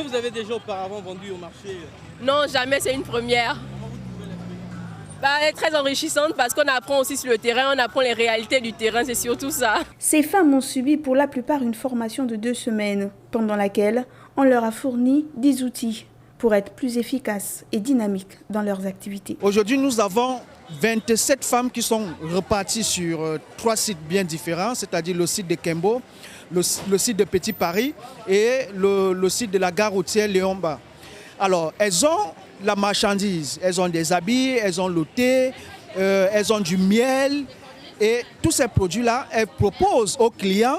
que vous avez déjà auparavant vendu au marché? Non, jamais, c'est une première. Elle est très enrichissante parce qu'on apprend aussi sur le terrain, on apprend les réalités du terrain, c'est surtout ça. Ces femmes ont subi pour la plupart une formation de 2 semaines, pendant laquelle on leur a fourni des outils pour être plus efficaces et dynamiques dans leurs activités. Aujourd'hui, nous avons 27 femmes qui sont reparties sur 3 sites bien différents, c'est-à-dire le site de Kembo, le site de Petit Paris et le site de la gare routière Léon-Bas. Alors, elles ont la marchandise, elles ont des habits, elles ont le thé, elles ont du miel et tous ces produits-là, elles proposent aux clients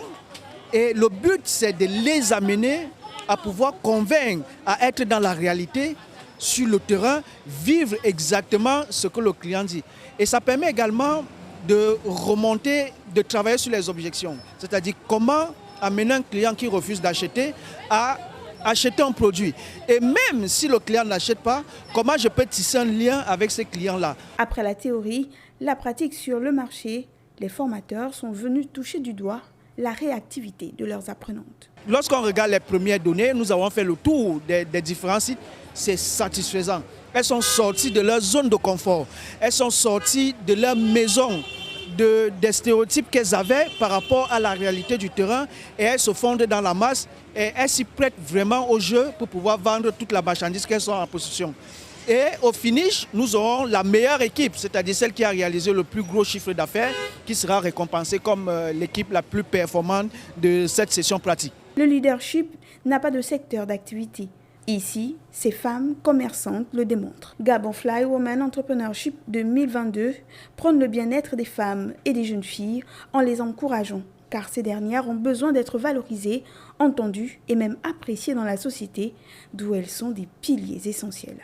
et le but c'est de les amener à pouvoir convaincre, à être dans la réalité, sur le terrain, vivre exactement ce que le client dit. Et ça permet également de remonter, de travailler sur les objections, c'est-à-dire comment amener un client qui refuse d'acheter à acheter un produit. Et même si le client n'achète pas, comment je peux tisser un lien avec ces clients-là? Après la théorie, la pratique sur le marché, les formateurs sont venus toucher du doigt la réactivité de leurs apprenantes. Lorsqu'on regarde les premières données, nous avons fait le tour des différents sites, c'est satisfaisant. Elles sont sorties de leur zone de confort, elles sont sorties de leur maison, des stéréotypes qu'elles avaient par rapport à la réalité du terrain et elles se fondent dans la masse et elles s'y prêtent vraiment au jeu pour pouvoir vendre toute la marchandise qu'elles sont en possession. Et au finish, nous aurons la meilleure équipe, c'est-à-dire celle qui a réalisé le plus gros chiffre d'affaires, qui sera récompensée comme l'équipe la plus performante de cette session pratique. Le leadership n'a pas de secteur d'activité. Ici, ces femmes commerçantes le démontrent. Gabon Fly Women Entrepreneurship 2022 prône le bien-être des femmes et des jeunes filles en les encourageant, car ces dernières ont besoin d'être valorisées, entendues et même appréciées dans la société, d'où elles sont des piliers essentiels.